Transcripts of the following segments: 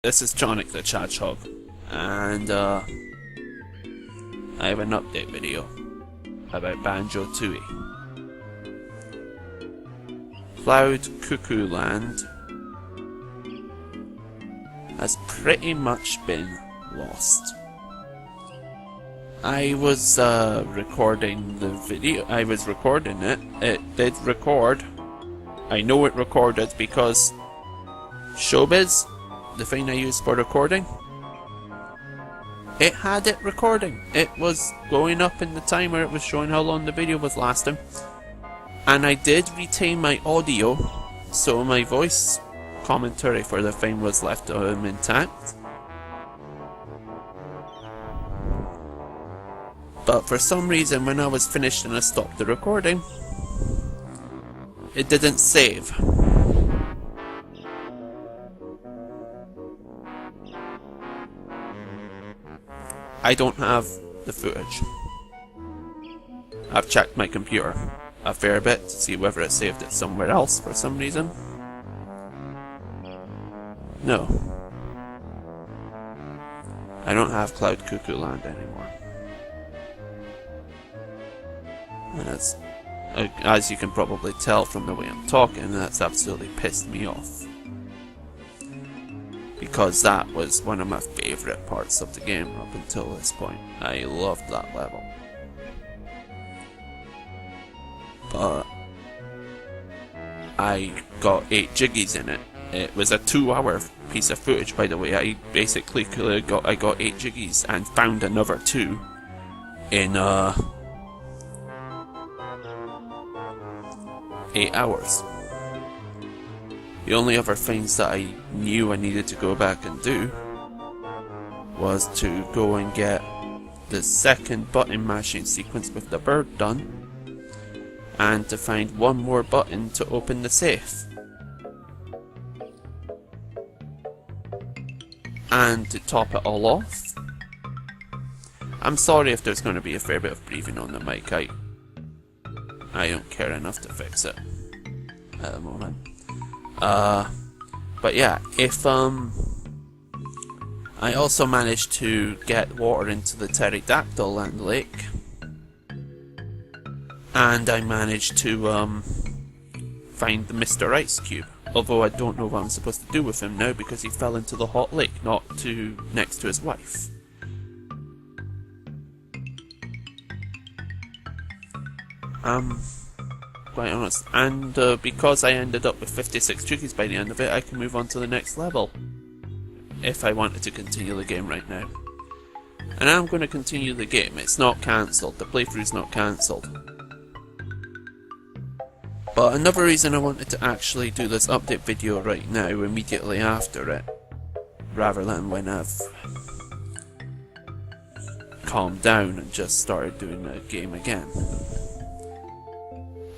This is Jonic the Chadgehog, and I have an update video about Banjo-Tooie. Cloud Cuckoo Land has pretty much been lost. I was recording the video. I was recording it. It did record. I know it recorded because Showbiz, the thing I use for recording, it had it recording. It was going up in the timer. It was showing how long the video was lasting, and I did retain my audio, so my voice commentary for the thing was left intact. But for some reason, when I was finished and I stopped the recording, it didn't save. I don't have the footage. I've checked my computer a fair bit to see whether it saved it somewhere else for some reason. No. I don't have Cloud Cuckoo Land anymore. And that's, as you can probably tell from the way I'm talking, that's absolutely pissed me off. Because that was one of my favourite parts of the game up until this point. I loved that level. But I got 8 jiggies in it. It was a 2-hour piece of footage, by the way. I basically got 8 jiggies and found another 2 in 8 hours. The only other things that I knew I needed to go back and do was to go and get the second button mashing sequence with the bird done, and to find one more button to open the safe, and to top it all off. I'm sorry if there's going to be a fair bit of breathing on the mic. I don't care enough to fix it at the moment. But yeah, if I also managed to get water into the pterodactyl land lake, and I managed to find the Mr. Ice Cube, although I don't know what I'm supposed to do with him now because he fell into the hot lake, not next to his wife. Quite honest, and because I ended up with 56 jiggies by the end of it, I can move on to the next level if I wanted to continue the game right now. And I'm going to continue the game. It's not cancelled. The playthrough's not cancelled. But another reason I wanted to actually do this update video right now, immediately after it, rather than when I've calmed down and just started doing the game again.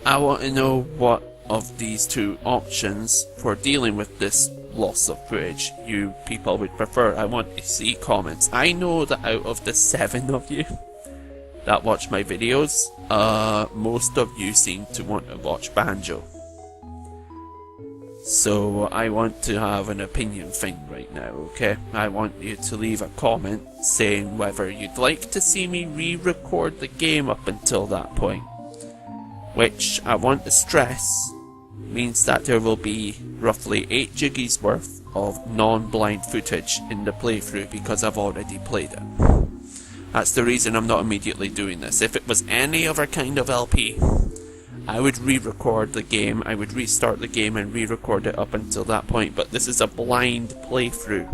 I want to know what of these two options for dealing with this loss of footage you people would prefer. I want to see comments. I know that out of the 7 of you that watch my videos, most of you seem to want to watch Banjo. So I want to have an opinion thing right now, okay? I want you to leave a comment saying whether you'd like to see me re-record the game up until that point. Which, I want to stress, means that there will be roughly 8 jiggies worth of non-blind footage in the playthrough because I've already played it. That's the reason I'm not immediately doing this. If it was any other kind of LP, I would re-record the game, I would restart the game and re-record it up until that point, but this is a blind playthrough.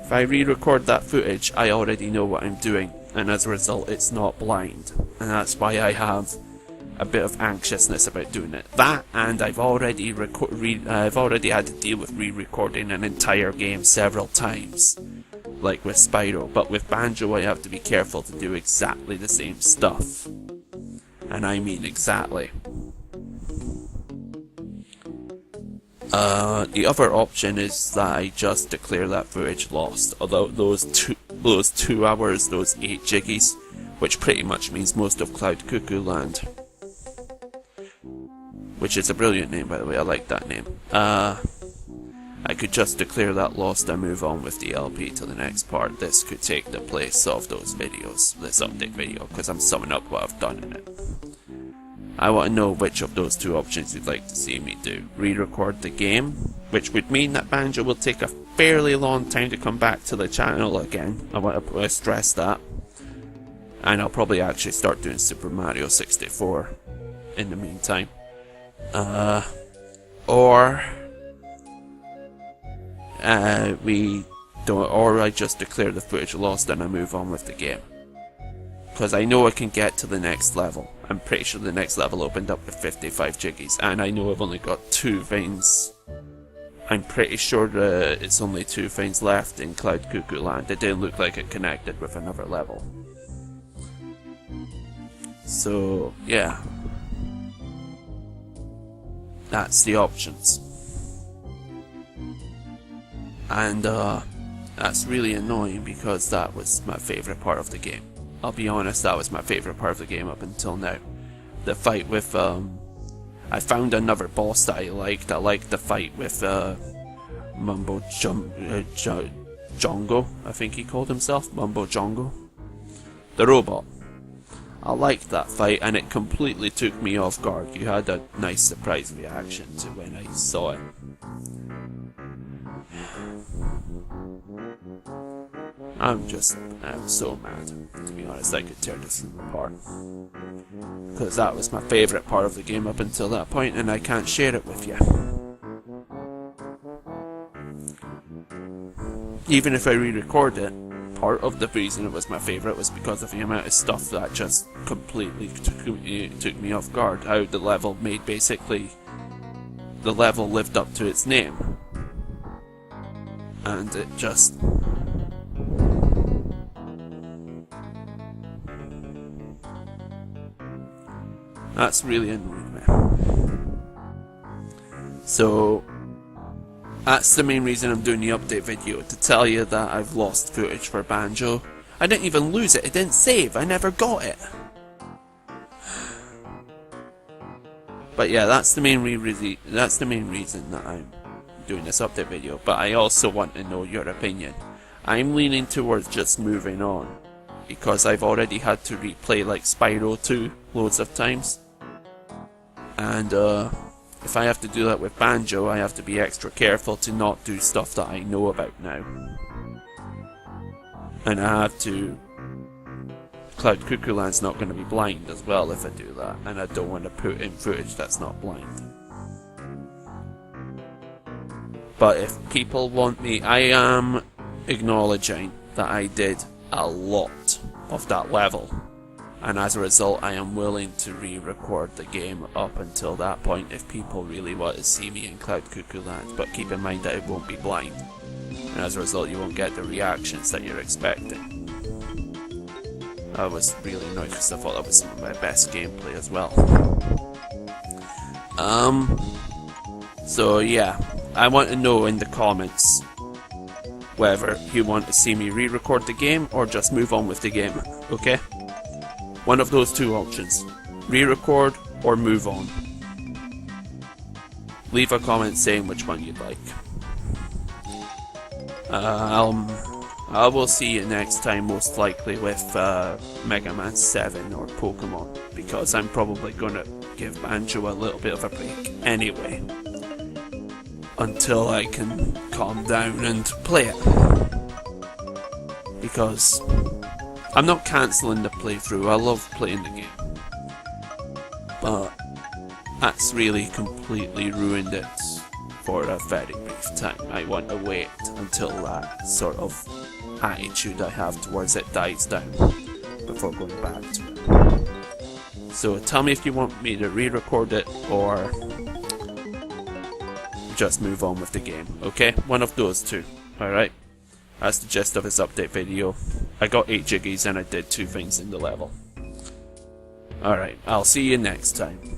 If I re-record that footage, I already know what I'm doing, and as a result it's not blind, and that's why I have a bit of anxiousness about doing it. That, and I've already had to deal with re-recording an entire game several times, like with Spyro, but with Banjo I have to be careful to do exactly the same stuff. And I mean exactly. The other option is that I just declare that footage lost, although those 2 hours, those 8 jiggies, which pretty much means most of Cloud Cuckoo Land, which is a brilliant name, by the way. I like that name. I could just declare that lost and move on with the LP to the next part. This could take the place of those videos, this update video, because I'm summing up what I've done in it. I want to know which of those two options you'd like to see me do. Re-record the game, which would mean that Banjo will take a fairly long time to come back to the channel again. I want to stress that. And I'll probably actually start doing Super Mario 64 in the meantime. Or I just declare the footage lost and I move on with the game. Because I know I can get to the next level. I'm pretty sure the next level opened up with 55 jiggies, and I know I've only got 2 veins. I'm pretty sure it's only 2 veins left in Cloud Cuckoo Land. It didn't look like it connected with another level. So, yeah. That's the options. And that's really annoying because that was my favourite part of the game. I'll be honest, that was my favourite part of the game up until now. The fight with, I found another boss that I liked. I liked the fight with, Jongo, I think he called himself, Mumbo Jongo. The robot. I liked that fight and it completely took me off guard. You had a nice surprise reaction to when I saw it. I'm so mad, to be honest. I could tear this room apart. Because that was my favourite part of the game up until that point, and I can't share it with you. Even if I re-record it, part of the reason it was my favourite was because of the amount of stuff that just completely took me off guard. How the level made basically... the level lived up to its name. And it just... that's really annoying me. So, that's the main reason I'm doing the update video, to tell you that I've lost footage for Banjo. I didn't even lose it, it didn't save, I never got it. But yeah, that's the main reason that I'm doing this update video, but I also want to know your opinion. I'm leaning towards just moving on, because I've already had to replay like Spyro 2 loads of times. And if I have to do that with Banjo, I have to be extra careful to not do stuff that I know about now. And I have to... Cloud Cuckoo Land's not going to be blind as well if I do that, and I don't want to put in footage that's not blind. But if people want me, I am acknowledging that I did a lot of that level. And as a result, I am willing to re-record the game up until that point if people really want to see me in Cloud Cuckoo Land. But keep in mind that it won't be blind. And as a result, you won't get the reactions that you're expecting. I was really annoyed because I thought that was some of my best gameplay as well. So yeah, I want to know in the comments whether you want to see me re-record the game or just move on with the game, okay? One of those two options. Re-record or move on. Leave a comment saying which one you'd like. I will see you next time, most likely with Mega Man 7 or Pokemon, because I'm probably gonna give Banjo a little bit of a break anyway, until I can calm down and play it. Because I'm not cancelling the playthrough, I love playing the game, but that's really completely ruined it for a very brief time. I want to wait until that sort of attitude I have towards it dies down before going back to it. So tell me if you want me to re-record it or just move on with the game, okay? One of those two, alright? That's the gist of this update video. I got 8 jiggies and I did 2 things in the level. Alright, I'll see you next time.